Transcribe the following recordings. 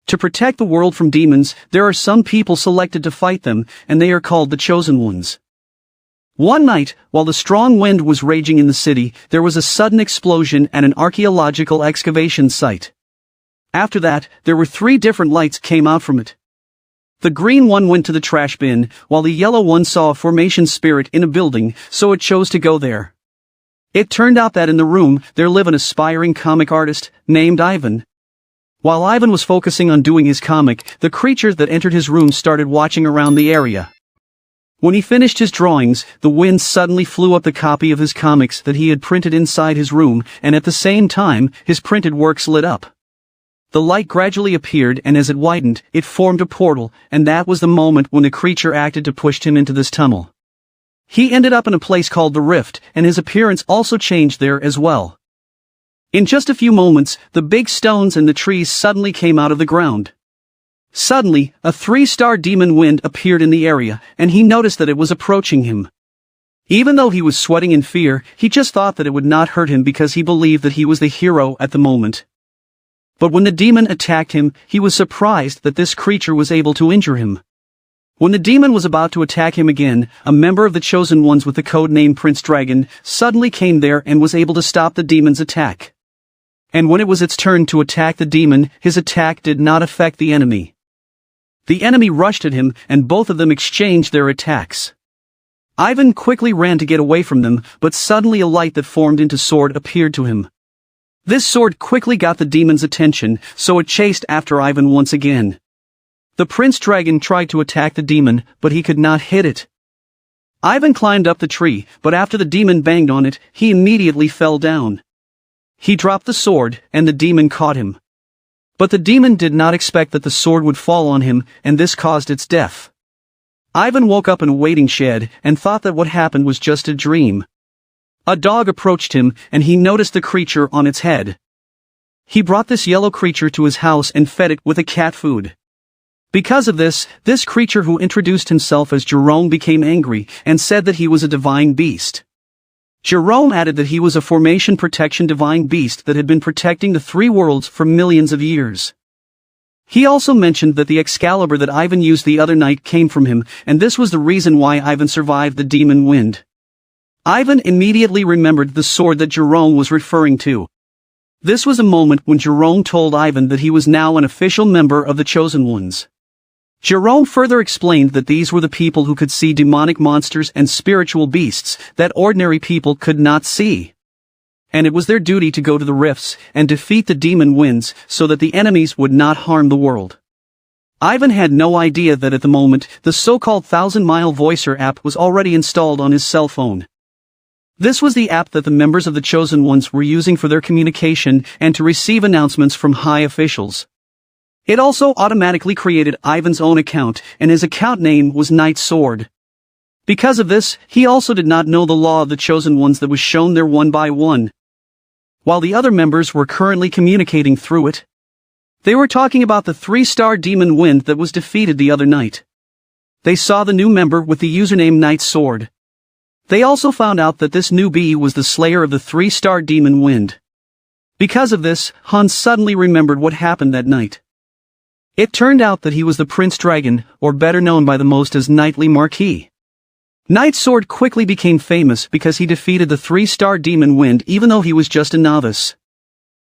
To protect the world from demons, there are some people selected to fight them, and they are called the Chosen Ones. One night, while the strong wind was raging in the city, there was a sudden explosion at an archaeological excavation site. After that, there were 3 different lights came out from it. The green one went to the trash bin, while the yellow one saw a formation spirit in a building, so it chose to go there. It turned out that in the room, there lived an aspiring comic artist, named Ivan. While Ivan was focusing on doing his comic, the creature that entered his room started watching around the area. When he finished his drawings, the wind suddenly flew up the copy of his comics that he had printed inside his room, and at the same time, his printed works lit up. The light gradually appeared, and as it widened, it formed a portal, and that was the moment when the creature acted to push him into this tunnel. He ended up in a place called the Rift, and his appearance also changed there as well. In just a few moments, the big stones and the trees suddenly came out of the ground. Suddenly, a 3-star demon wind appeared in the area, and he noticed that it was approaching him. Even though he was sweating in fear, he just thought that it would not hurt him because he believed that he was the hero at the moment. But when the demon attacked him, he was surprised that this creature was able to injure him. When the demon was about to attack him again, a member of the Chosen Ones with the code name Prince Dragon suddenly came there and was able to stop the demon's attack. And when it was its turn to attack the demon, his attack did not affect the enemy. The enemy rushed at him, and both of them exchanged their attacks. Ivan quickly ran to get away from them, but suddenly a light that formed into sword appeared to him. This sword quickly got the demon's attention, so it chased after Ivan once again. The Prince Dragon tried to attack the demon, but he could not hit it. Ivan climbed up the tree, but after the demon banged on it, he immediately fell down. He dropped the sword, and the demon caught him. But the demon did not expect that the sword would fall on him, and this caused its death. Ivan woke up in a waiting shed, and thought that what happened was just a dream. A dog approached him, and he noticed the creature on its head. He brought this yellow creature to his house and fed it with a cat food. Because of this creature who introduced himself as Jerome became angry, and said that he was a divine beast. Jerome added that he was a formation protection divine beast that had been protecting the 3 worlds for millions of years. He also mentioned that the Excalibur that Ivan used the other night came from him, and this was the reason why Ivan survived the demon wind. Ivan immediately remembered the sword that Jerome was referring to. This was a moment when Jerome told Ivan that he was now an official member of the Chosen Ones. Jerome further explained that these were the people who could see demonic monsters and spiritual beasts that ordinary people could not see. And it was their duty to go to the rifts and defeat the demon winds so that the enemies would not harm the world. Ivan had no idea that at the moment, the so-called 1000-mile Voicer app was already installed on his cell phone. This was the app that the members of the Chosen Ones were using for their communication and to receive announcements from high officials. It also automatically created Ivan's own account, and his account name was Night Sword. Because of this, he also did not know the law of the Chosen Ones that was shown there one by one, while the other members were currently communicating through it. They were talking about the 3-star demon wind that was defeated the other night. They saw the new member with the username Night Sword. They also found out that this newbie was the slayer of the 3-star demon wind. Because of this, Hans suddenly remembered what happened that night. It turned out that he was the Prince Dragon, or better known by the most as Knightly Marquis. Night Sword quickly became famous because he defeated the 3-star demon wind even though he was just a novice.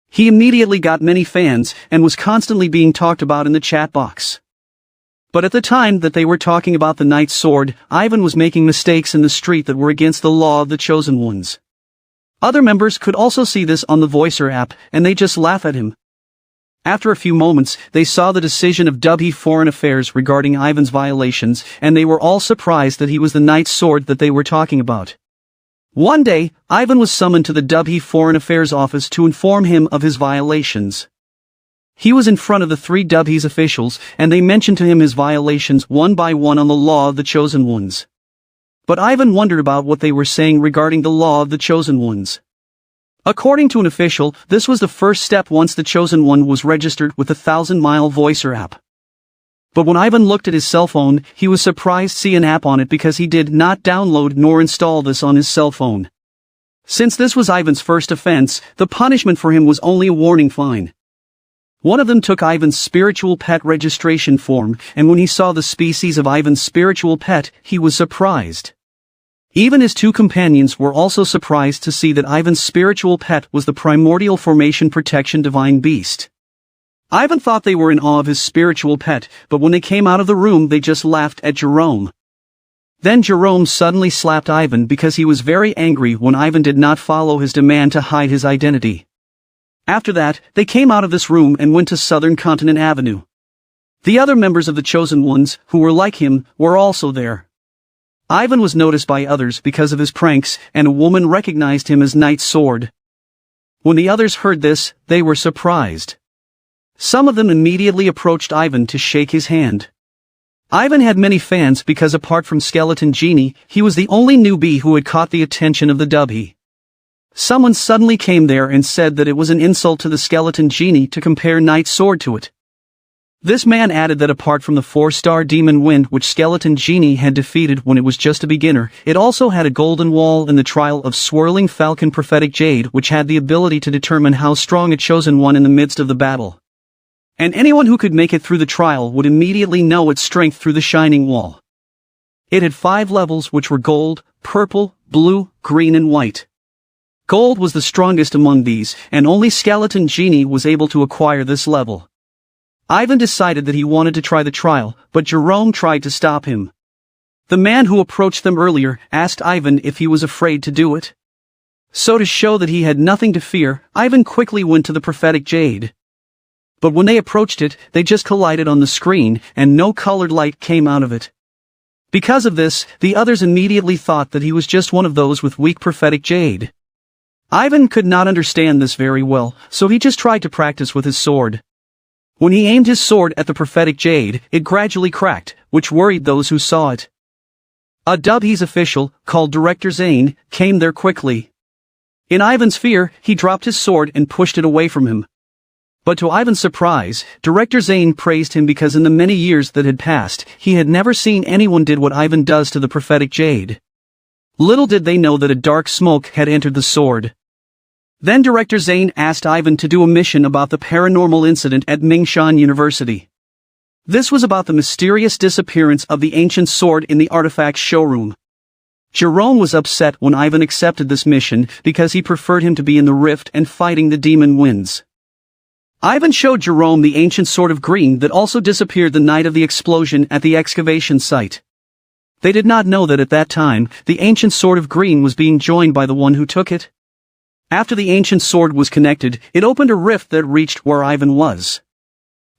He immediately got many fans, and was constantly being talked about in the chat box. But at the time that they were talking about the Night Sword, Ivan was making mistakes in the street that were against the law of the Chosen Ones. Other members could also see this on the Voicer app, and they just laugh at him. After a few moments, they saw the decision of Dubhe Foreign Affairs regarding Ivan's violations, and they were all surprised that he was the Night Sword that they were talking about. One day, Ivan was summoned to the Dubhe Foreign Affairs office to inform him of his violations. He was in front of the 3 Dubhe's officials, and they mentioned to him his violations one by one on the law of the Chosen Ones. But Ivan wondered about what they were saying regarding the law of the Chosen Ones. According to an official, this was the first step once the Chosen One was registered with the 1000-mile Voicer app. But when Ivan looked at his cell phone, he was surprised to see an app on it because he did not download nor install this on his cell phone. Since this was Ivan's first offense, the punishment for him was only a warning fine. One of them took Ivan's spiritual pet registration form, and when he saw the species of Ivan's spiritual pet, he was surprised. Even his two companions were also surprised to see that Ivan's spiritual pet was the primordial formation protection divine beast. Ivan thought they were in awe of his spiritual pet, but when they came out of the room they just laughed at Jerome. Then Jerome suddenly slapped Ivan because he was very angry when Ivan did not follow his demand to hide his identity. After that, they came out of this room and went to Southern Continent Avenue. The other members of the Chosen Ones, who were like him, were also there. Ivan was noticed by others because of his pranks, and a woman recognized him as Knight's Sword. When the others heard this, they were surprised. Some of them immediately approached Ivan to shake his hand. Ivan had many fans because apart from Skeleton Genie, he was the only newbie who had caught the attention of the Dubhi. Someone suddenly came there and said that it was an insult to the Skeleton Genie to compare Knight's Sword to it. This man added that apart from the 4-star Demon Wind which Skeleton Genie had defeated when it was just a beginner, it also had a golden wall in the trial of Swirling Falcon Prophetic Jade which had the ability to determine how strong a Chosen One in the midst of the battle. And anyone who could make it through the trial would immediately know its strength through the Shining Wall. It had 5 levels which were gold, purple, blue, green and white. Gold was the strongest among these, and only Skeleton Genie was able to acquire this level. Ivan decided that he wanted to try the trial, but Jerome tried to stop him. The man who approached them earlier asked Ivan if he was afraid to do it. So to show that he had nothing to fear, Ivan quickly went to the Prophetic Jade. But when they approached it, they just collided on the screen, and no colored light came out of it. Because of this, the others immediately thought that he was just one of those with weak Prophetic Jade. Ivan could not understand this very well, so he just tried to practice with his sword. When he aimed his sword at the Prophetic Jade, it gradually cracked, which worried those who saw it. A Dubhi's official, called Director Zane, came there quickly. In Ivan's fear, he dropped his sword and pushed it away from him. But to Ivan's surprise, Director Zane praised him because in the many years that had passed, he had never seen anyone did what Ivan does to the Prophetic Jade. Little did they know that a dark smoke had entered the sword. Then Director Zane asked Ivan to do a mission about the paranormal incident at Mingshan University. This was about the mysterious disappearance of the ancient sword in the artifacts showroom. Jerome was upset when Ivan accepted this mission because he preferred him to be in the rift and fighting the demon winds. Ivan showed Jerome the ancient sword of green that also disappeared the night of the explosion at the excavation site. They did not know that at that time, the ancient sword of green was being joined by the one who took it. After the ancient sword was connected, it opened a rift that reached where Ivan was.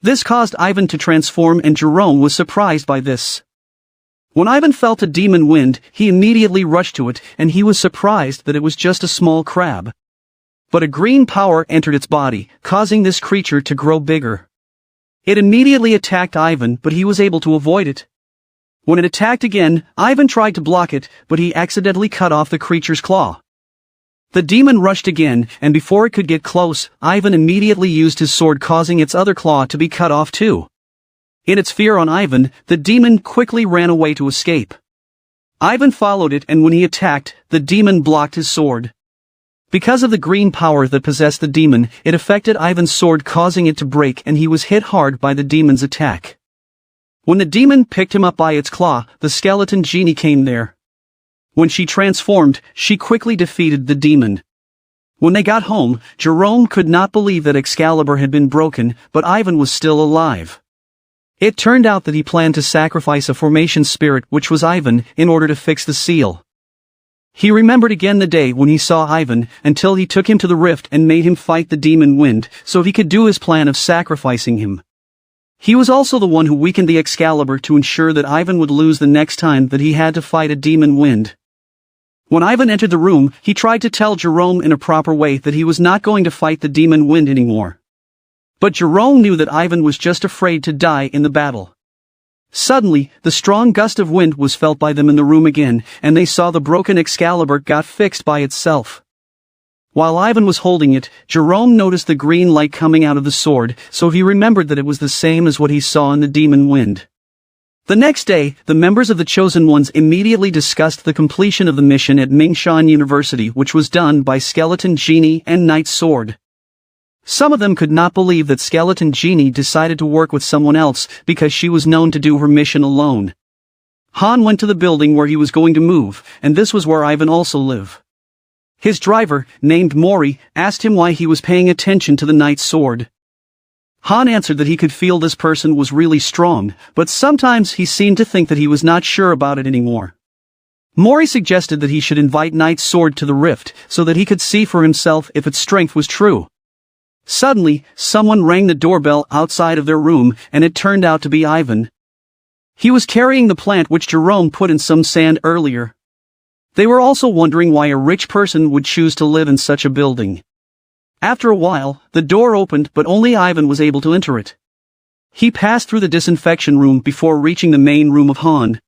This caused Ivan to transform and Jerome was surprised by this. When Ivan felt a demon wind, he immediately rushed to it and he was surprised that it was just a small crab. But a green power entered its body, causing this creature to grow bigger. It immediately attacked Ivan but he was able to avoid it. When it attacked again, Ivan tried to block it, but he accidentally cut off the creature's claw. The demon rushed again, and before it could get close, Ivan immediately used his sword causing its other claw to be cut off too. In its fear on Ivan, the demon quickly ran away to escape. Ivan followed it and when he attacked, the demon blocked his sword. Because of the green power that possessed the demon, it affected Ivan's sword causing it to break and he was hit hard by the demon's attack. When the demon picked him up by its claw, the Skeleton Genie came there. When she transformed, she quickly defeated the demon. When they got home, Jerome could not believe that Excalibur had been broken, but Ivan was still alive. It turned out that he planned to sacrifice a formation spirit which was Ivan, in order to fix the seal. He remembered again the day when he saw Ivan, until he took him to the rift and made him fight the demon wind, so he could do his plan of sacrificing him. He was also the one who weakened the Excalibur to ensure that Ivan would lose the next time that he had to fight a demon wind. When Ivan entered the room, he tried to tell Jerome in a proper way that he was not going to fight the demon wind anymore. But Jerome knew that Ivan was just afraid to die in the battle. Suddenly, the strong gust of wind was felt by them in the room again, and they saw the broken Excalibur got fixed by itself. While Ivan was holding it, Jerome noticed the green light coming out of the sword, so he remembered that it was the same as what he saw in the demon wind. The next day, the members of the Chosen Ones immediately discussed the completion of the mission at Mingshan University which was done by Skeleton Genie and Knight's Sword. Some of them could not believe that Skeleton Jeannie decided to work with someone else because she was known to do her mission alone. Han went to the building where he was going to move, and this was where Ivan also lived. His driver, named Mori, asked him why he was paying attention to the knight's sword. Han answered that he could feel this person was really strong, but sometimes he seemed to think that he was not sure about it anymore. Mori suggested that he should invite Knight's sword to the rift so that he could see for himself if its strength was true. Suddenly, someone rang the doorbell outside of their room, and it turned out to be Ivan. He was carrying the plant which Jerome put in some sand earlier. They were also wondering why a rich person would choose to live in such a building. After a while, the door opened, but only Ivan was able to enter it. He passed through the disinfection room before reaching the main room of Han.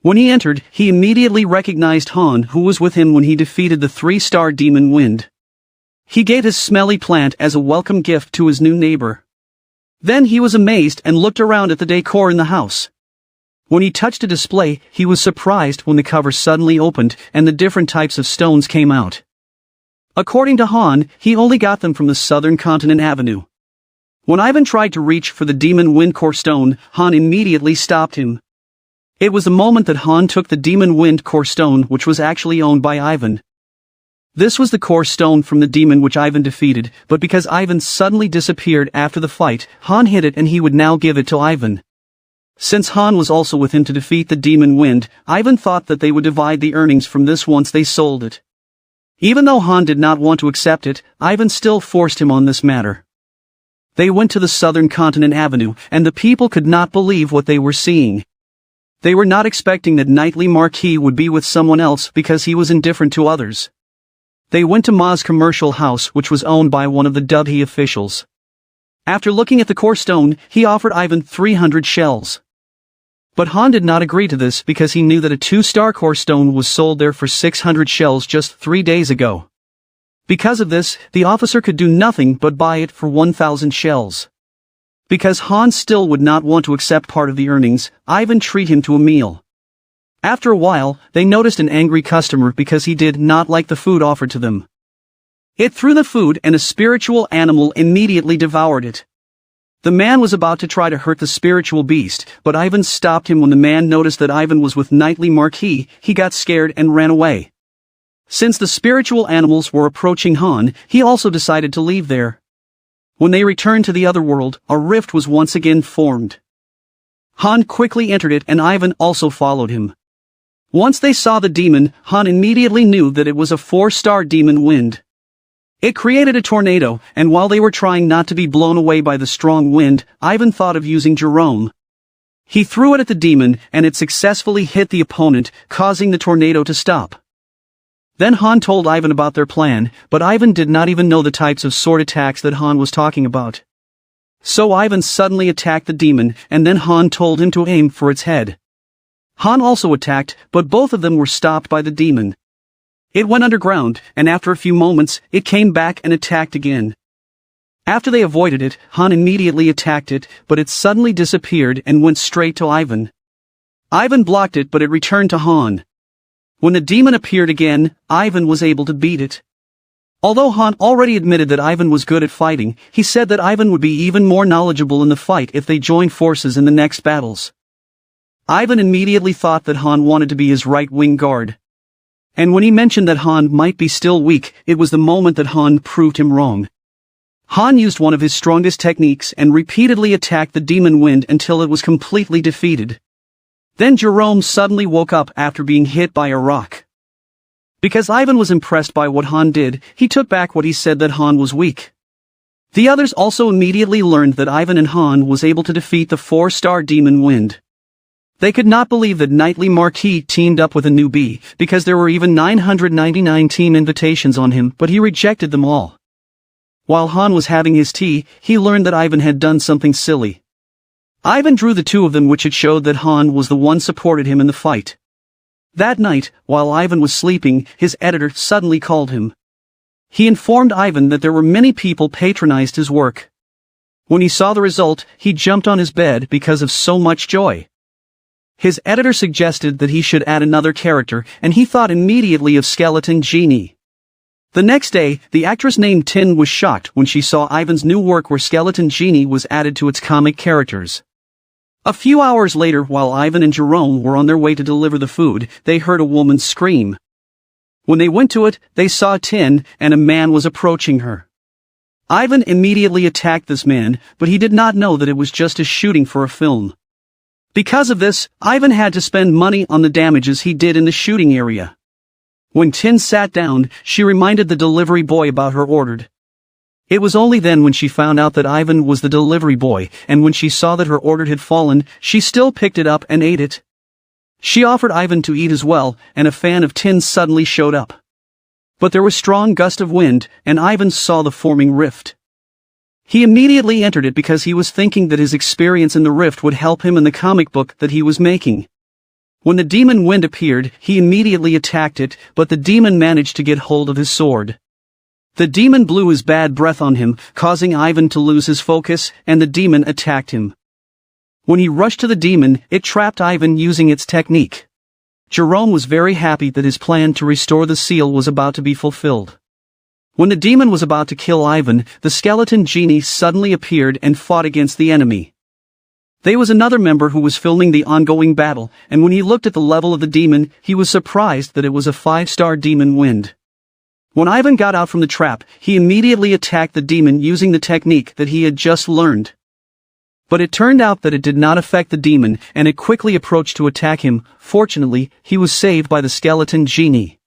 When he entered, he immediately recognized Han, who was with him when he defeated the 3-star demon Wind. He gave his smelly plant as a welcome gift to his new neighbor. Then he was amazed and looked around at the decor in the house. When he touched a display, he was surprised when the cover suddenly opened and the different types of stones came out. According to Han, he only got them from the Southern Continent Avenue. When Ivan tried to reach for the Demon Wind Core Stone, Han immediately stopped him. It was the moment that Han took the Demon Wind Core Stone, which was actually owned by Ivan. This was the core stone from the demon which Ivan defeated, but because Ivan suddenly disappeared after the fight, Han hid it and he would now give it to Ivan. Since Han was also with him to defeat the demon Wind, Ivan thought that they would divide the earnings from this once they sold it. Even though Han did not want to accept it, Ivan still forced him on this matter. They went to the Southern Continent Avenue, and the people could not believe what they were seeing. They were not expecting that Knightly Marquis would be with someone else because he was indifferent to others. They went to Ma's commercial house, which was owned by one of the Dubhe officials. After looking at the core stone, he offered Ivan 300 shells. But Han did not agree to this because he knew that a 2-star core stone was sold there for 600 shells just 3 days ago. Because of this, the officer could do nothing but buy it for 1,000 shells. Because Han still would not want to accept part of the earnings, Ivan treated him to a meal. After a while, they noticed an angry customer because he did not like the food offered to them. It threw the food and a spiritual animal immediately devoured it. The man was about to try to hurt the spiritual beast, but Ivan stopped him when the man noticed that Ivan was with Knightly Marquis. He got scared and ran away. Since the spiritual animals were approaching Han, he also decided to leave there. When they returned to the other world, a rift was once again formed. Han quickly entered it and Ivan also followed him. Once they saw the demon, Han immediately knew that it was a 4-star demon Wind. It created a tornado, and while they were trying not to be blown away by the strong wind, Ivan thought of using Jerome. He threw it at the demon, and it successfully hit the opponent, causing the tornado to stop. Then Han told Ivan about their plan, but Ivan did not even know the types of sword attacks that Han was talking about. So Ivan suddenly attacked the demon, and then Han told him to aim for its head. Han also attacked, but both of them were stopped by the demon. It went underground, and after a few moments, it came back and attacked again. After they avoided it, Han immediately attacked it, but it suddenly disappeared and went straight to Ivan. Ivan blocked it, but it returned to Han. When the demon appeared again, Ivan was able to beat it. Although Han already admitted that Ivan was good at fighting, he said that Ivan would be even more knowledgeable in the fight if they joined forces in the next battles. Ivan immediately thought that Han wanted to be his right-wing guard. And when he mentioned that Han might be still weak, it was the moment that Han proved him wrong. Han used one of his strongest techniques and repeatedly attacked the demon Wind until it was completely defeated. Then Jerome suddenly woke up after being hit by a rock. Because Ivan was impressed by what Han did, he took back what he said that Han was weak. The others also immediately learned that Ivan and Han was able to defeat the 4-star demon Wind. They could not believe that Knightly Marquis teamed up with a newbie, because there were even 999 team invitations on him, but he rejected them all. While Han was having his tea, he learned that Ivan had done something silly. Ivan drew the two of them, which it showed that Han was the one supported him in the fight. That night, while Ivan was sleeping, his editor suddenly called him. He informed Ivan that there were many people patronized his work. When he saw the result, he jumped on his bed because of so much joy. His editor suggested that he should add another character, and he thought immediately of Skeleton Jeannie. The next day, the actress named Tin was shocked when she saw Ivan's new work where Skeleton Genie was added to its comic characters. A few hours later, while Ivan and Jerome were on their way to deliver the food, they heard a woman scream. When they went to it, they saw Tin, and a man was approaching her. Ivan immediately attacked this man, but he did not know that it was just a shooting for a film. Because of this, Ivan had to spend money on the damages he did in the shooting area. When Tin sat down, she reminded the delivery boy about her order. It was only then when she found out that Ivan was the delivery boy, and when she saw that her order had fallen, she still picked it up and ate it. She offered Ivan to eat as well, and a fan of Tin suddenly showed up. But there was strong gust of wind, and Ivan saw the forming rift. He immediately entered it because he was thinking that his experience in the rift would help him in the comic book that he was making. When the demon wind appeared, he immediately attacked it, but the demon managed to get hold of his sword. The demon blew his bad breath on him, causing Ivan to lose his focus, and the demon attacked him. When he rushed to the demon, it trapped Ivan using its technique. Jerome was very happy that his plan to restore the seal was about to be fulfilled. When the demon was about to kill Ivan, the Skeleton Genie suddenly appeared and fought against the enemy. There was another member who was filming the ongoing battle, and when he looked at the level of the demon, he was surprised that it was a 5-star demon wind. When Ivan got out from the trap, he immediately attacked the demon using the technique that he had just learned. But it turned out that it did not affect the demon, and it quickly approached to attack him. Fortunately, he was saved by the Skeleton Genie.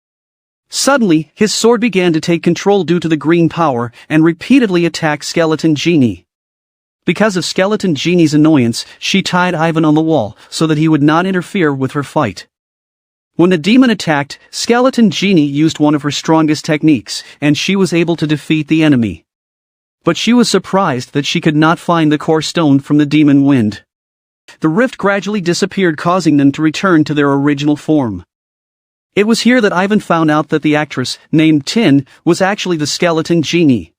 Suddenly, his sword began to take control due to the green power, and repeatedly attacked Skeleton Genie. Because of Skeleton Genie's annoyance, she tied Ivan on the wall, so that he would not interfere with her fight. When the demon attacked, Skeleton Genie used one of her strongest techniques, and she was able to defeat the enemy. But she was surprised that she could not find the core stone from the demon wind. The rift gradually disappeared, causing them to return to their original form. It was here that Ivan found out that the actress, named Tin, was actually the Skeleton Genie.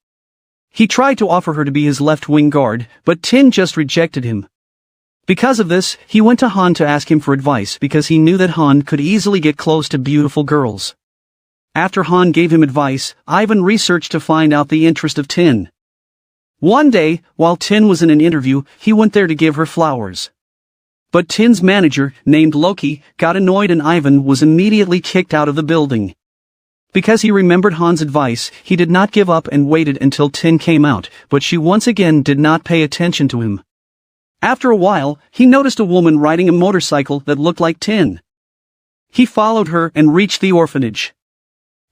He tried to offer her to be his left-wing guard, but Tin just rejected him. Because of this, he went to Han to ask him for advice because he knew that Han could easily get close to beautiful girls. After Han gave him advice, Ivan researched to find out the interest of Tin. One day, while Tin was in an interview, he went there to give her flowers. But Tin's manager, named Loki, got annoyed and Ivan was immediately kicked out of the building. Because he remembered Han's advice, he did not give up and waited until Tin came out, but she once again did not pay attention to him. After a while, he noticed a woman riding a motorcycle that looked like Tin. He followed her and reached the orphanage.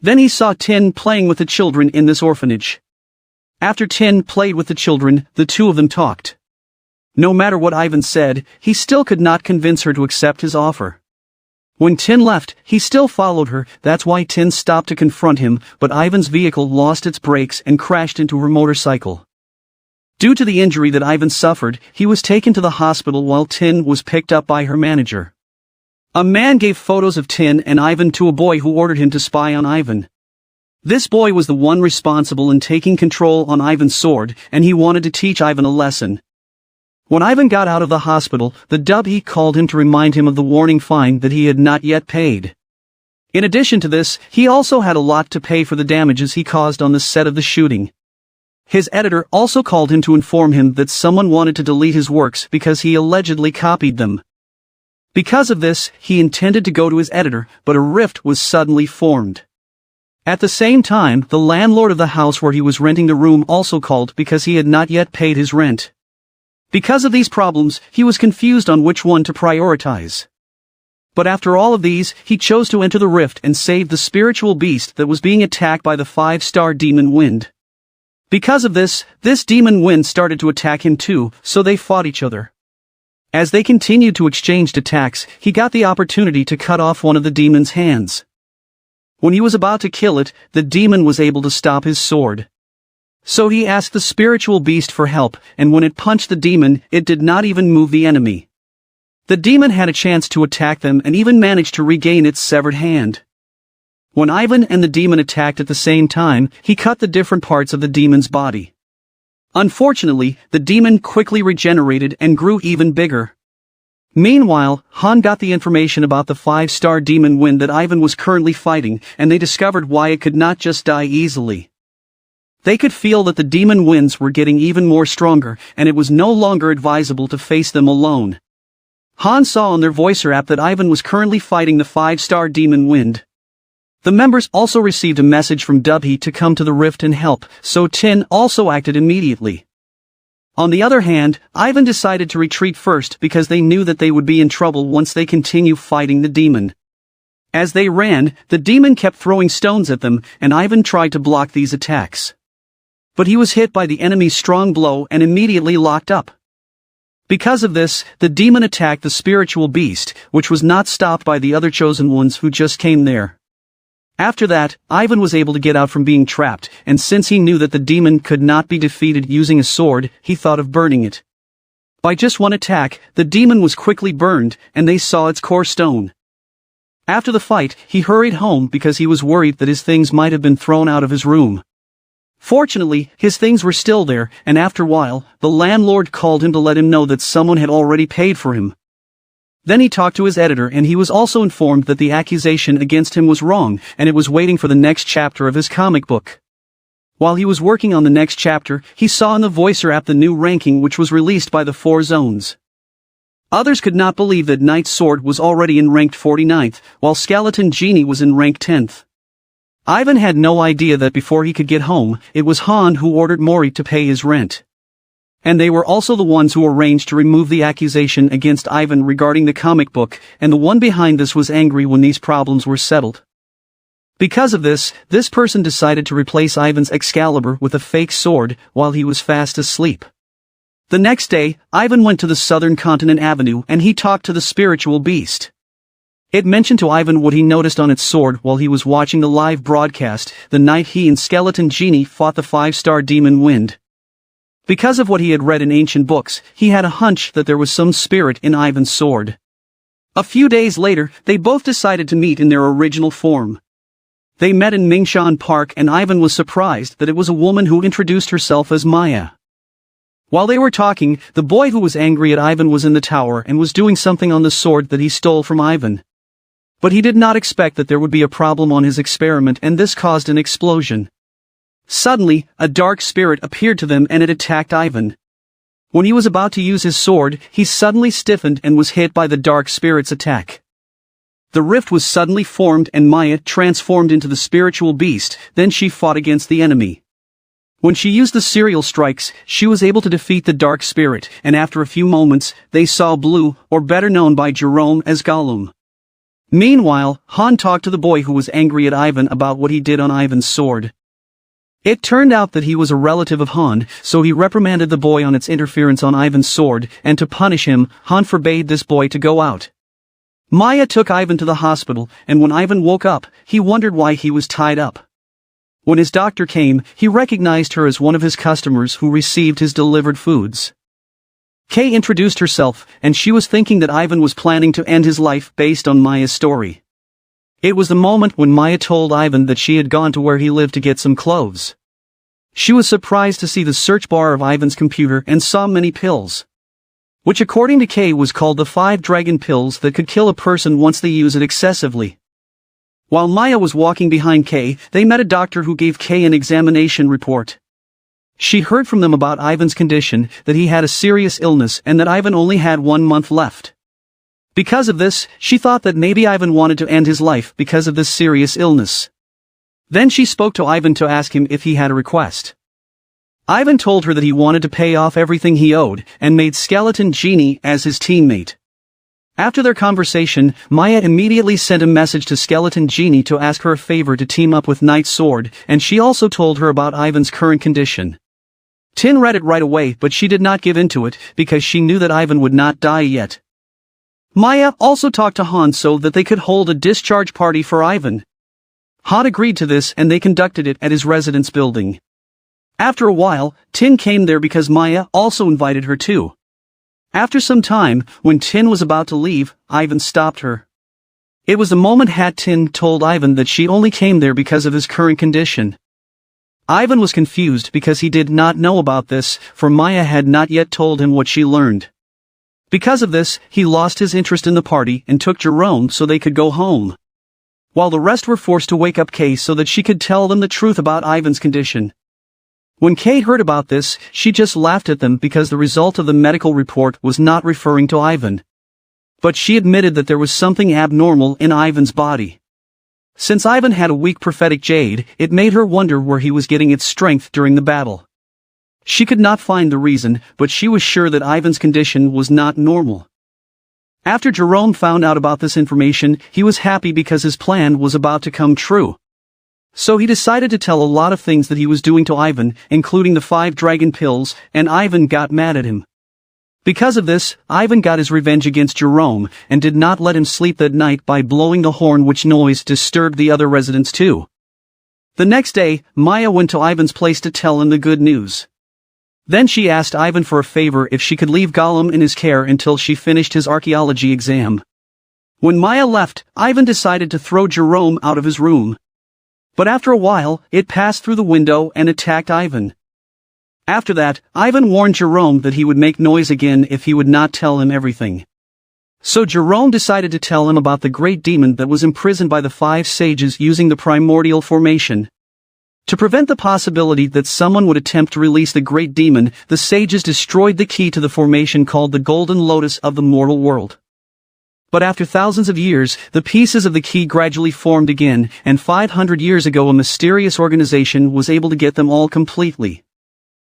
Then he saw Tin playing with the children in this orphanage. After Tin played with the children, the two of them talked. No matter what Ivan said, he still could not convince her to accept his offer. When Tin left, he still followed her. That's why Tin stopped to confront him, but Ivan's vehicle lost its brakes and crashed into her motorcycle. Due to the injury that Ivan suffered, he was taken to the hospital while Tin was picked up by her manager. A man gave photos of Tin and Ivan to a boy who ordered him to spy on Ivan. This boy was the one responsible in taking control on Ivan's sword, and he wanted to teach Ivan a lesson. When Ivan got out of the hospital, the Dubby called him to remind him of the warning fine that he had not yet paid. In addition to this, he also had a lot to pay for the damages he caused on the set of the shooting. His editor also called him to inform him that someone wanted to delete his works because he allegedly copied them. Because of this, he intended to go to his editor, but a rift was suddenly formed. At the same time, the landlord of the house where he was renting the room also called because he had not yet paid his rent. Because of these problems, he was confused on which one to prioritize. But after all of these, he chose to enter the rift and save the spiritual beast that was being attacked by the 5-star demon wind. Because of this demon wind started to attack him too, so they fought each other. As they continued to exchange attacks, he got the opportunity to cut off one of the demon's hands. When he was about to kill it, the demon was able to stop his sword. So he asked the spiritual beast for help, and when it punched the demon, it did not even move the enemy. The demon had a chance to attack them and even managed to regain its severed hand. When Ivan and the demon attacked at the same time, he cut the different parts of the demon's body. Unfortunately, the demon quickly regenerated and grew even bigger. Meanwhile, Han got the information about the 5-star demon wind that Ivan was currently fighting, and they discovered why it could not just die easily. They could feel that the demon winds were getting even more stronger, and it was no longer advisable to face them alone. Han saw on their voicer app that Ivan was currently fighting the 5-star demon wind. The members also received a message from Dubhe to come to the rift and help, so Tin also acted immediately. On the other hand, Ivan decided to retreat first because they knew that they would be in trouble once they continue fighting the demon. As they ran, the demon kept throwing stones at them, and Ivan tried to block these attacks. But he was hit by the enemy's strong blow and immediately locked up. Because of this, the demon attacked the spiritual beast, which was not stopped by the other chosen ones who just came there. After that, Ivan was able to get out from being trapped, and since he knew that the demon could not be defeated using a sword, he thought of burning it. By just one attack, the demon was quickly burned, and they saw its core stone. After the fight, he hurried home because he was worried that his things might have been thrown out of his room. Fortunately, his things were still there, and after a while, the landlord called him to let him know that someone had already paid for him. Then he talked to his editor and he was also informed that the accusation against him was wrong, and it was waiting for the next chapter of his comic book. While he was working on the next chapter, he saw in the voicer app the new ranking which was released by the 4 zones. Others could not believe that Knight's Sword was already in ranked 49th, while Skeleton Genie was in rank 10th. Ivan had no idea that before he could get home, it was Han who ordered Mori to pay his rent. And they were also the ones who arranged to remove the accusation against Ivan regarding the comic book, and the one behind this was angry when these problems were settled. Because of this person decided to replace Ivan's Excalibur with a fake sword while he was fast asleep. The next day, Ivan went to the Southern Continent Avenue and he talked to the spiritual beast. It mentioned to Ivan what he noticed on its sword while he was watching the live broadcast, the night he and Skeleton Genie fought the 5-star demon wind. Because of what he had read in ancient books, he had a hunch that there was some spirit in Ivan's sword. A few days later, they both decided to meet in their original form. They met in Mingshan Park and Ivan was surprised that it was a woman who introduced herself as Maya. While they were talking, the boy who was angry at Ivan was in the tower and was doing something on the sword that he stole from Ivan. But he did not expect that there would be a problem on his experiment, and this caused an explosion. Suddenly, a dark spirit appeared to them and it attacked Ivan. When he was about to use his sword, he suddenly stiffened and was hit by the dark spirit's attack. The rift was suddenly formed and Maya transformed into the spiritual beast, then she fought against the enemy. When she used the serial strikes, she was able to defeat the dark spirit, and after a few moments, they saw Blue, or better known by Jerome as Gollum. Meanwhile, Han talked to the boy who was angry at Ivan about what he did on Ivan's sword. It turned out that he was a relative of Han, so he reprimanded the boy on its interference on Ivan's sword, and to punish him, Han forbade this boy to go out. Maya took Ivan to the hospital, and when Ivan woke up, he wondered why he was tied up. When his doctor came, he recognized her as one of his customers who received his delivered foods. Kay introduced herself, and she was thinking that Ivan was planning to end his life based on Maya's story. It was the moment when Maya told Ivan that she had gone to where he lived to get some clothes. She was surprised to see the search bar of Ivan's computer and saw many pills, which according to Kay was called the 5 dragon pills that could kill a person once they use it excessively. While Maya was walking behind Kay, they met a doctor who gave Kay an examination report. She heard from them about Ivan's condition, that he had a serious illness and that Ivan only had 1 month left. Because of this, she thought that maybe Ivan wanted to end his life because of this serious illness. Then she spoke to Ivan to ask him if he had a request. Ivan told her that he wanted to pay off everything he owed, and made Skeleton Genie as his teammate. After their conversation, Maya immediately sent a message to Skeleton Genie to ask her a favor to team up with Knight's Sword, and she also told her about Ivan's current condition. Tin read it right away, but she did not give in to it, because she knew that Ivan would not die yet. Maya also talked to Han so that they could hold a discharge party for Ivan. Han agreed to this and they conducted it at his residence building. After a while, Tin came there because Maya also invited her too. After some time, when Tin was about to leave, Ivan stopped her. It was the moment Tin told Ivan that she only came there because of his current condition. Ivan was confused because he did not know about this, for Maya had not yet told him what she learned. Because of this, he lost his interest in the party and took Jerome so they could go home, while the rest were forced to wake up Kay so that she could tell them the truth about Ivan's condition. When Kay heard about this, she just laughed at them because the result of the medical report was not referring to Ivan. But she admitted that there was something abnormal in Ivan's body. Since Ivan had a weak prophetic jade, it made her wonder where he was getting its strength during the battle. She could not find the reason, but she was sure that Ivan's condition was not normal. After Jerome found out about this information, he was happy because his plan was about to come true. So he decided to tell a lot of things that he was doing to Ivan, including the 5 dragon pills, and Ivan got mad at him. Because of this, Ivan got his revenge against Jerome, and did not let him sleep that night by blowing the horn, which noise disturbed the other residents too. The next day, Maya went to Ivan's place to tell him the good news. Then she asked Ivan for a favor if she could leave Gollum in his care until she finished his archaeology exam. When Maya left, Ivan decided to throw Jerome out of his room. But after a while, it passed through the window and attacked Ivan. After that, Ivan warned Jerome that he would make noise again if he would not tell him everything. So Jerome decided to tell him about the great demon that was imprisoned by the 5 sages using the primordial formation. To prevent the possibility that someone would attempt to release the great demon, the sages destroyed the key to the formation called the Golden Lotus of the mortal world. But after thousands of years, the pieces of the key gradually formed again, and 500 years ago a mysterious organization was able to get them all completely.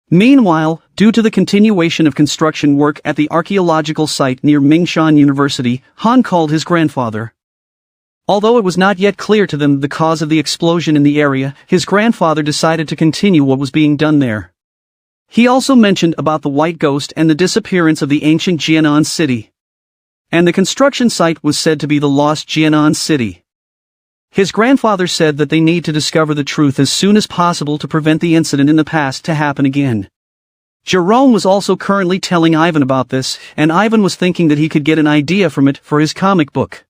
Meanwhile, due to the continuation of construction work at the archaeological site near Mingshan University, Han called his grandfather. Although it was not yet clear to them the cause of the explosion in the area, his grandfather decided to continue what was being done there. He also mentioned about the White Ghost and the disappearance of the ancient Jianan city. And the construction site was said to be the lost Jianan city. His grandfather said that they need to discover the truth as soon as possible to prevent the incident in the past to happen again. Jerome was also currently telling Ivan about this, and Ivan was thinking that he could get an idea from it for his comic book.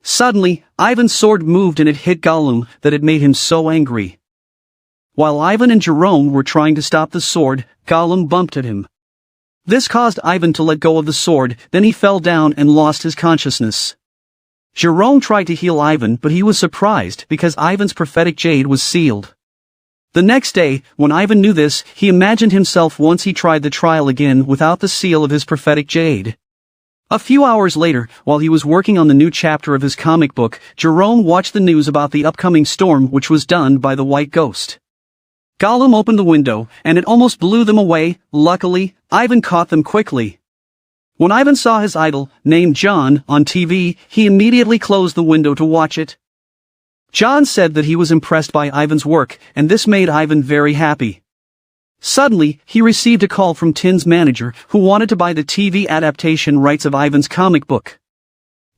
Suddenly, Ivan's sword moved and it hit Gollum, that it made him so angry. While Ivan and Jerome were trying to stop the sword, Gollum bumped at him. This caused Ivan to let go of the sword, then he fell down and lost his consciousness. Jerome tried to heal Ivan, but he was surprised because Ivan's prophetic jade was sealed. The next day, when Ivan knew this, he imagined himself once he tried the trial again without the seal of his prophetic jade. A few hours later, while he was working on the new chapter of his comic book, Jerome watched the news about the upcoming storm which was done by the White Ghost. Gollum opened the window, and it almost blew them away. Luckily, Ivan caught them quickly. When Ivan saw his idol, named John, on TV, he immediately closed the window to watch it. John said that he was impressed by Ivan's work, and this made Ivan very happy. Suddenly, he received a call from Tin's manager, who wanted to buy the TV adaptation rights of Ivan's comic book.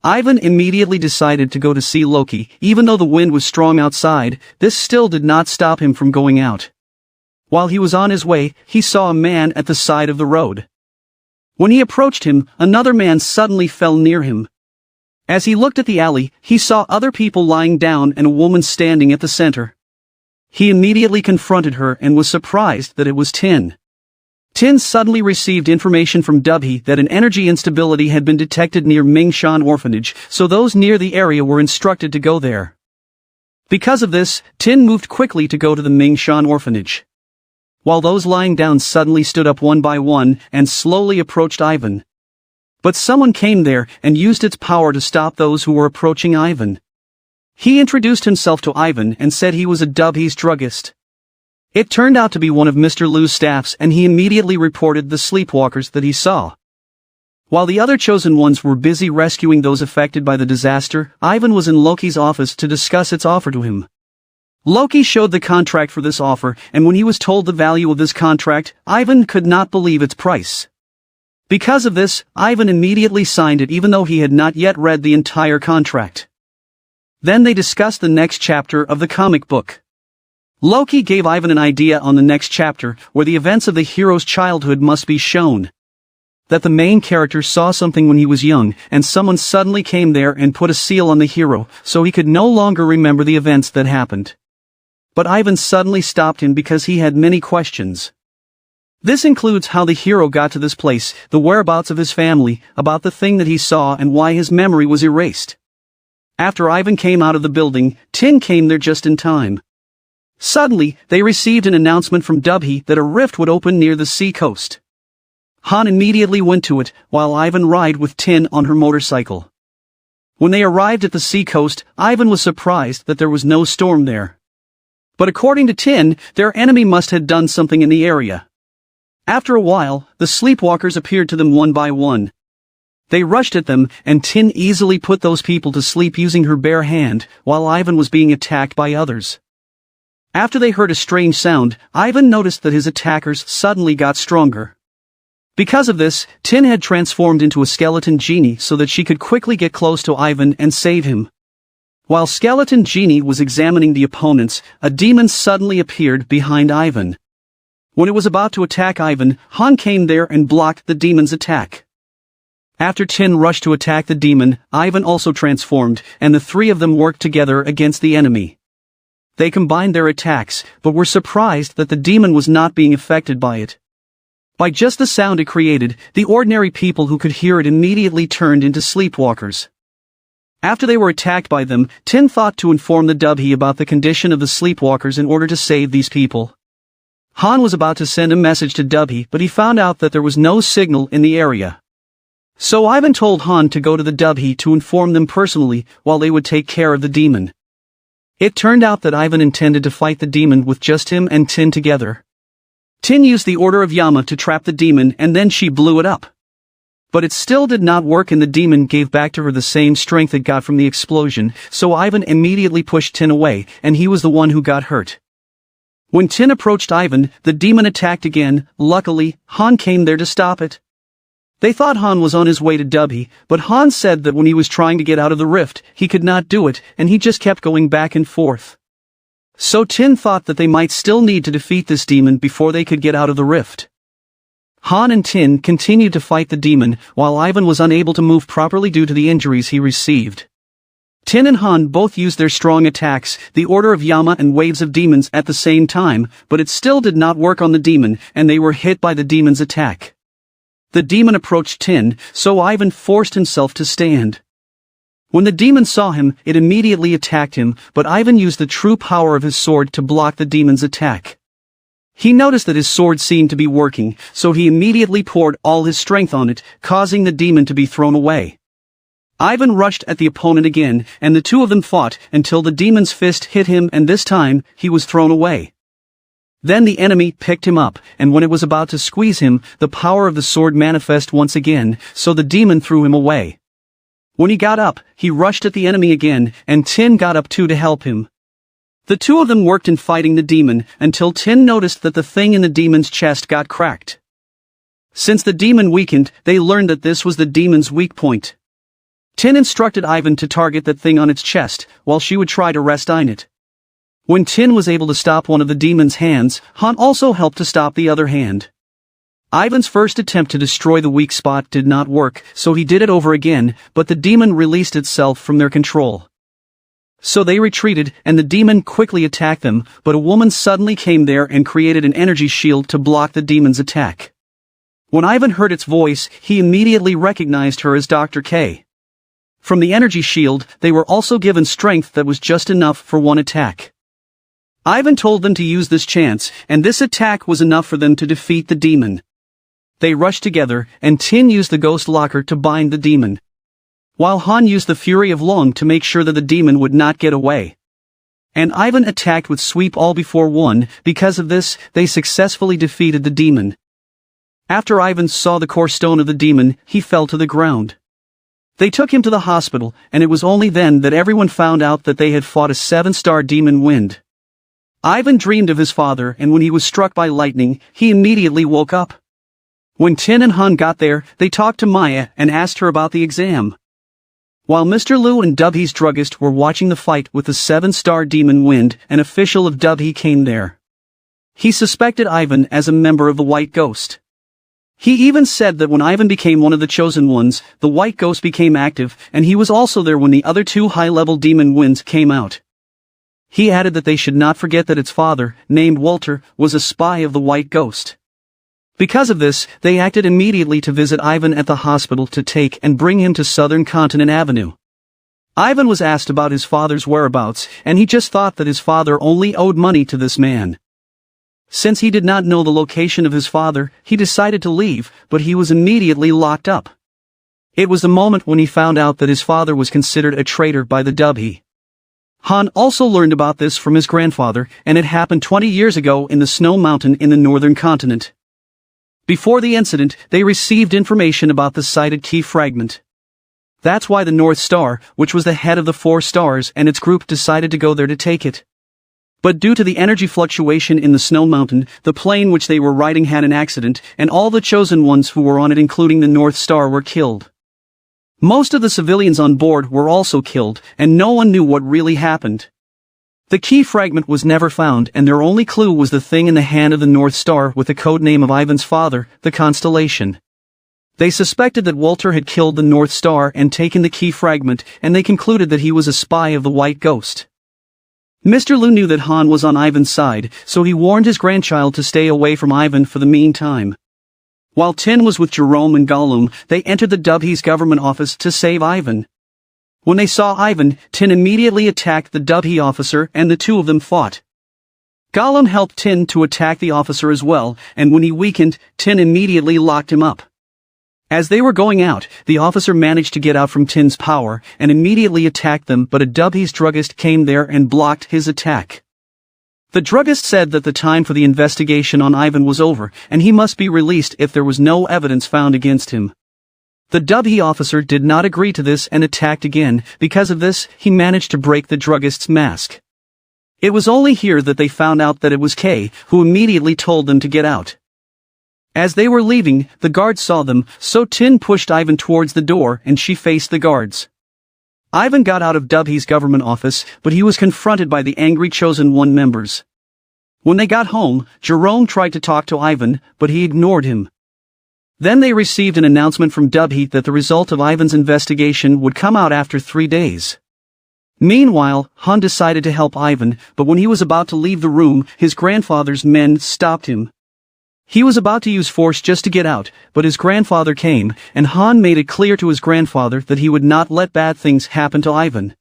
Ivan immediately decided to go to see Loki. Even though the wind was strong outside, this still did not stop him from going out. While he was on his way, he saw a man at the side of the road. When he approached him, another man suddenly fell near him. As he looked at the alley, he saw other people lying down and a woman standing at the center. He immediately confronted her and was surprised that it was Tin. Tin suddenly received information from Dubhe that an energy instability had been detected near Mingshan Orphanage, so those near the area were instructed to go there. Because of this, Tin moved quickly to go to the Mingshan Orphanage. While those lying down suddenly stood up one by one and slowly approached Ivan. But someone came there and used its power to stop those who were approaching Ivan. He introduced himself to Ivan and said he was a Dubhe's druggist. It turned out to be one of Mr. Lu's staffs, and he immediately reported the sleepwalkers that he saw. While the other chosen ones were busy rescuing those affected by the disaster, Ivan was in Loki's office to discuss its offer to him. Loki showed the contract for this offer, and when he was told the value of this contract, Ivan could not believe its price. Because of this, Ivan immediately signed it even though he had not yet read the entire contract. Then they discussed the next chapter of the comic book. Loki gave Ivan an idea on the next chapter, where the events of the hero's childhood must be shown. That the main character saw something when he was young, and someone suddenly came there and put a seal on the hero, so he could no longer remember the events that happened. But Ivan suddenly stopped him because he had many questions. This includes how the hero got to this place, the whereabouts of his family, about the thing that he saw and why his memory was erased. After Ivan came out of the building, Tin came there just in time. Suddenly, they received an announcement from Dubhe that a rift would open near the sea coast. Han immediately went to it, while Ivan rode with Tin on her motorcycle. When they arrived at the sea coast, Ivan was surprised that there was no storm there. But according to Tin, their enemy must have done something in the area. After a while, the sleepwalkers appeared to them one by one. They rushed at them, and Tin easily put those people to sleep using her bare hand, while Ivan was being attacked by others. After they heard a strange sound, Ivan noticed that his attackers suddenly got stronger. Because of this, Tin had transformed into a skeleton genie so that she could quickly get close to Ivan and save him. While Skeleton Genie was examining the opponents, a demon suddenly appeared behind Ivan. When it was about to attack Ivan, Han came there and blocked the demon's attack. After Tin rushed to attack the demon, Ivan also transformed, and the three of them worked together against the enemy. They combined their attacks, but were surprised that the demon was not being affected by it. By just the sound it created, the ordinary people who could hear it immediately turned into sleepwalkers. After they were attacked by them, Tin thought to inform the Dubhe about the condition of the sleepwalkers in order to save these people. Han was about to send a message to Dubhe, but he found out that there was no signal in the area. So Ivan told Han to go to the Dubhe to inform them personally, while they would take care of the demon. It turned out that Ivan intended to fight the demon with just him and Tin together. Tin used the Order of Yama to trap the demon, and then she blew it up. But it still did not work, and the demon gave back to her the same strength it got from the explosion, so Ivan immediately pushed Tin away, and he was the one who got hurt. When Tin approached Ivan, the demon attacked again. Luckily, Han came there to stop it. They thought Han was on his way to Dubhe, but Han said that when he was trying to get out of the rift, he could not do it, and he just kept going back and forth. So Tin thought that they might still need to defeat this demon before they could get out of the rift. Han and Tin continued to fight the demon, while Ivan was unable to move properly due to the injuries he received. Tin and Han both used their strong attacks, the Order of Yama and Waves of Demons at the same time, but it still did not work on the demon, and they were hit by the demon's attack. The demon approached Tin, so Ivan forced himself to stand. When the demon saw him, it immediately attacked him, but Ivan used the true power of his sword to block the demon's attack. He noticed that his sword seemed to be working, so he immediately poured all his strength on it, causing the demon to be thrown away. Ivan rushed at the opponent again, and the two of them fought until the demon's fist hit him, and this time, he was thrown away. Then the enemy picked him up, and when it was about to squeeze him, the power of the sword manifested once again, so the demon threw him away. When he got up, he rushed at the enemy again, and Tin got up too to help him. The two of them worked in fighting the demon, until Tin noticed that the thing in the demon's chest got cracked. Since the demon weakened, they learned that this was the demon's weak point. Tin instructed Ivan to target that thing on its chest, while she would try to rest on it. When Tin was able to stop one of the demon's hands, Han also helped to stop the other hand. Ivan's first attempt to destroy the weak spot did not work, so he did it over again, but the demon released itself from their control. So they retreated, and the demon quickly attacked them, but a woman suddenly came there and created an energy shield to block the demon's attack. When Ivan heard its voice, he immediately recognized her as Dr. K. From the energy shield, they were also given strength that was just enough for one attack. Ivan told them to use this chance, and this attack was enough for them to defeat the demon. They rushed together, and Tin used the ghost locker to bind the demon, while Han used the Fury of Long to make sure that the demon would not get away. And Ivan attacked with Sweep All Before One. Because of this, they successfully defeated the demon. After Ivan saw the core stone of the demon, he fell to the ground. They took him to the hospital, and it was only then that everyone found out that they had fought a 7-star demon wind. Ivan dreamed of his father, and when he was struck by lightning, he immediately woke up. When Tin and Han got there, they talked to Maya and asked her about the exam. While Mr. Liu and Dubhe's druggist were watching the fight with the 7-star demon wind, an official of Dubhe came there. He suspected Ivan as a member of the White Ghost. He even said that when Ivan became one of the chosen ones, the White Ghost became active, and he was also there when the other two high-level demon winds came out. He added that they should not forget that its father, named Walter, was a spy of the White Ghost. Because of this, they acted immediately to visit Ivan at the hospital to take and bring him to Southern Continent Avenue. Ivan was asked about his father's whereabouts, and he just thought that his father only owed money to this man. Since he did not know the location of his father, he decided to leave, but he was immediately locked up. It was the moment when he found out that his father was considered a traitor by the Dubhe. Han also learned about this from his grandfather, and it happened 20 years ago in the Snow Mountain in the northern continent. Before the incident, they received information about the sighted key fragment. That's why the North Star, which was the head of the 4 stars and its group, decided to go there to take it. But due to the energy fluctuation in the Snow Mountain, the plane which they were riding had an accident, and all the chosen ones who were on it, including the North Star, were killed. Most of the civilians on board were also killed, and no one knew what really happened. The key fragment was never found, and their only clue was the thing in the hand of the North Star with the code name of Ivan's father, the Constellation. They suspected that Walter had killed the North Star and taken the key fragment, and they concluded that he was a spy of the White Ghost. Mr. Lu knew that Han was on Ivan's side, so he warned his grandchild to stay away from Ivan for the meantime. While Tin was with Jerome and Gollum, they entered the Dubhe's government office to save Ivan. When they saw Ivan, Tin immediately attacked the Dubhe officer and the two of them fought. Gollum helped Tin to attack the officer as well, and when he weakened, Tin immediately locked him up. As they were going out, the officer managed to get out from Tin's power and immediately attacked them, but a Dubhe's druggist came there and blocked his attack. The druggist said that the time for the investigation on Ivan was over, and he must be released if there was no evidence found against him. The Dubhe officer did not agree to this and attacked again. Because of this, he managed to break the druggist's mask. It was only here that they found out that it was Kay, who immediately told them to get out. As they were leaving, the guards saw them, so Tin pushed Ivan towards the door and she faced the guards. Ivan got out of Dubhe's government office, but he was confronted by the angry Chosen One members. When they got home, Jerome tried to talk to Ivan, but he ignored him. Then they received an announcement from Dubhe that the result of Ivan's investigation would come out after 3 days. Meanwhile, Han decided to help Ivan, but when he was about to leave the room, his grandfather's men stopped him. He was about to use force just to get out, but his grandfather came, and Han made it clear to his grandfather that he would not let bad things happen to Ivan.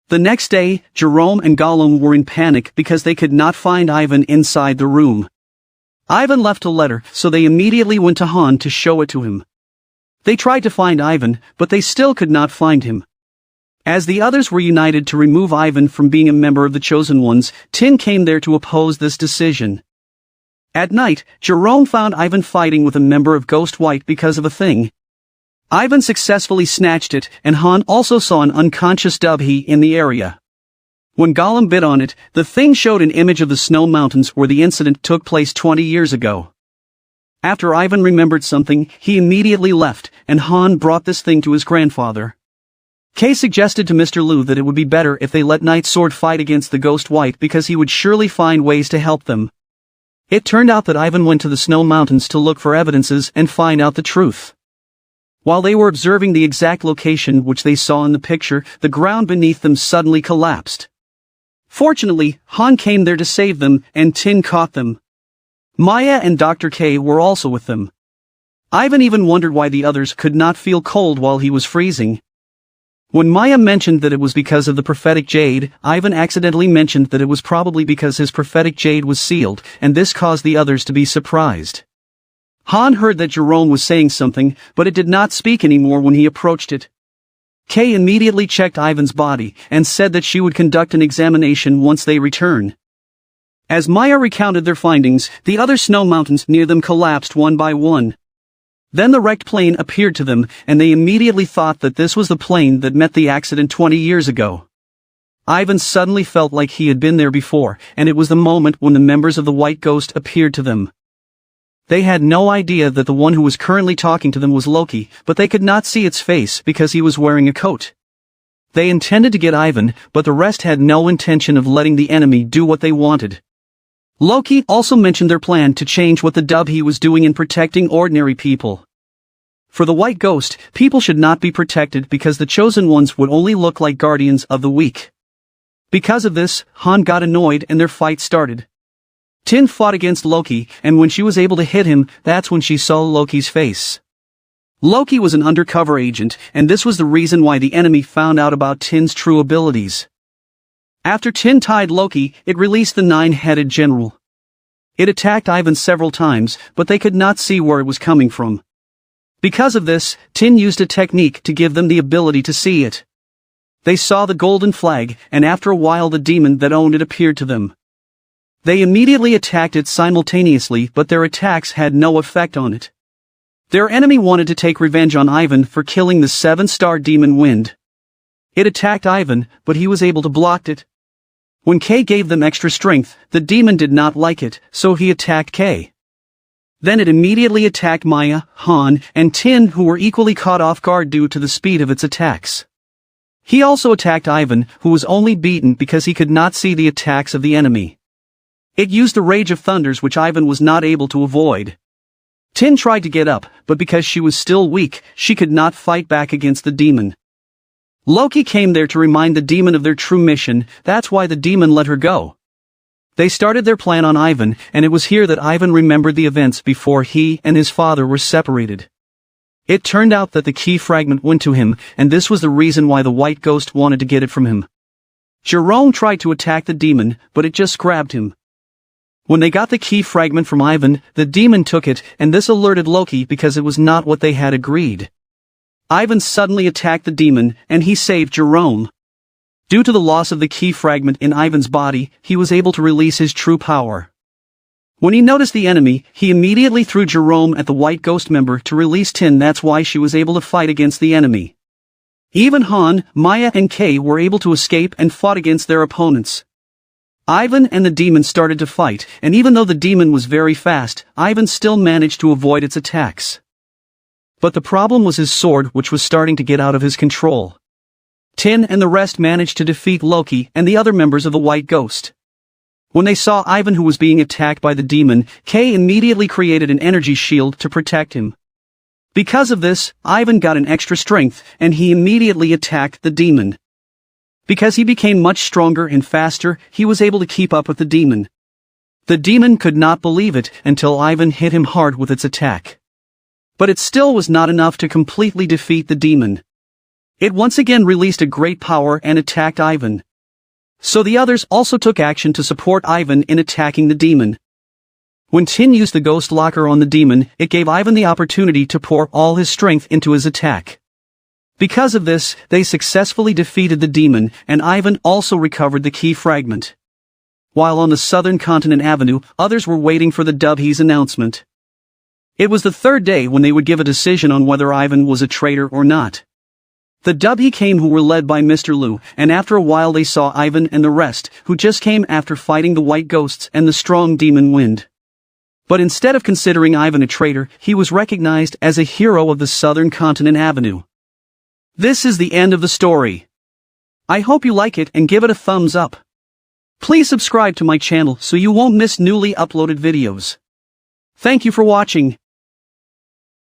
The next day, Jerome and Gollum were in panic because they could not find Ivan inside the room. Ivan left a letter, so they immediately went to Han to show it to him. They tried to find Ivan, but they still could not find him. As the others were united to remove Ivan from being a member of the Chosen Ones, Tin came there to oppose this decision. At night, Jerome found Ivan fighting with a member of Ghost White because of a thing. Ivan successfully snatched it, and Han also saw an unconscious Dubhe in the area. When Gollum bit on it, the thing showed an image of the Snow Mountains where the incident took place 20 years ago. After Ivan remembered something, he immediately left, and Han brought this thing to his grandfather. Kay suggested to Mr. Lu that it would be better if they let Night Sword fight against the Ghost White because he would surely find ways to help them. It turned out that Ivan went to the Snow Mountains to look for evidences and find out the truth. While they were observing the exact location which they saw in the picture, the ground beneath them suddenly collapsed. Fortunately, Han came there to save them, and Tin caught them. Maya and Dr. K were also with them. Ivan even wondered why the others could not feel cold while he was freezing. When Maya mentioned that it was because of the prophetic jade, Ivan accidentally mentioned that it was probably because his prophetic jade was sealed, and this caused the others to be surprised. Han heard that Jerome was saying something, but it did not speak anymore when he approached it. Kay immediately checked Ivan's body, and said that she would conduct an examination once they return. As Maya recounted their findings, the other snow mountains near them collapsed one by one. Then the wrecked plane appeared to them, and they immediately thought that this was the plane that met the accident 20 years ago. Ivan suddenly felt like he had been there before, and it was the moment when the members of the White Ghost appeared to them. They had no idea that the one who was currently talking to them was Loki, but they could not see its face because he was wearing a coat. They intended to get Ivan, but the rest had no intention of letting the enemy do what they wanted. Loki also mentioned their plan to change what the Dubhe was doing in protecting ordinary people. For the White Ghost, people should not be protected because the Chosen Ones would only look like guardians of the weak. Because of this, Han got annoyed and their fight started. Tin fought against Loki, and when she was able to hit him, that's when she saw Loki's face. Loki was an undercover agent, and this was the reason why the enemy found out about Tin's true abilities. After Tin tied Loki, it released the nine-headed general. It attacked Ivan several times, but they could not see where it was coming from. Because of this, Tin used a technique to give them the ability to see it. They saw the golden flag, and after a while the demon that owned it appeared to them. They immediately attacked it simultaneously, but their attacks had no effect on it. Their enemy wanted to take revenge on Ivan for killing the 7-star demon Wind. It attacked Ivan, but he was able to block it. When K gave them extra strength, the demon did not like it, so he attacked K. Then it immediately attacked Maya, Han, and Tin, who were equally caught off guard due to the speed of its attacks. He also attacked Ivan, who was only beaten because he could not see the attacks of the enemy. It used the Rage of Thunders, which Ivan was not able to avoid. Tin tried to get up, but because she was still weak, she could not fight back against the demon. Loki came there to remind the demon of their true mission, that's why the demon let her go. They started their plan on Ivan, and it was here that Ivan remembered the events before he and his father were separated. It turned out that the key fragment went to him, and this was the reason why the White Ghost wanted to get it from him. Jerome tried to attack the demon, but it just grabbed him. When they got the key fragment from Ivan, the demon took it, and this alerted Loki because it was not what they had agreed. Ivan suddenly attacked the demon, and he saved Jerome. Due to the loss of the key fragment in Ivan's body, he was able to release his true power. When he noticed the enemy, he immediately threw Jerome at the White Ghost member to release Tin. That's why she was able to fight against the enemy. Even Han, Maya and Kay were able to escape and fought against their opponents. Ivan and the demon started to fight, and even though the demon was very fast, Ivan still managed to avoid its attacks. But the problem was his sword, which was starting to get out of his control. Tin and the rest managed to defeat Loki and the other members of the White Ghost. When they saw Ivan, who was being attacked by the demon, Kay immediately created an energy shield to protect him. Because of this, Ivan got an extra strength, and he immediately attacked the demon. Because he became much stronger and faster, he was able to keep up with the demon. The demon could not believe it until Ivan hit him hard with its attack. But it still was not enough to completely defeat the demon. It once again released a great power and attacked Ivan. So the others also took action to support Ivan in attacking the demon. When Tin used the ghost locker on the demon, it gave Ivan the opportunity to pour all his strength into his attack. Because of this, they successfully defeated the demon, and Ivan also recovered the key fragment. While on the Southern Continent Avenue, others were waiting for the Dubhe's announcement. It was the third day when they would give a decision on whether Ivan was a traitor or not. The Dubhe came, who were led by Mr. Lu, and after a while they saw Ivan and the rest, who just came after fighting the White Ghosts and the strong demon Wind. But instead of considering Ivan a traitor, he was recognized as a hero of the Southern Continent Avenue. This is the end of the story. I hope you like it and give it a thumbs up. Please subscribe to my channel so you won't miss newly uploaded videos. Thank you for watching.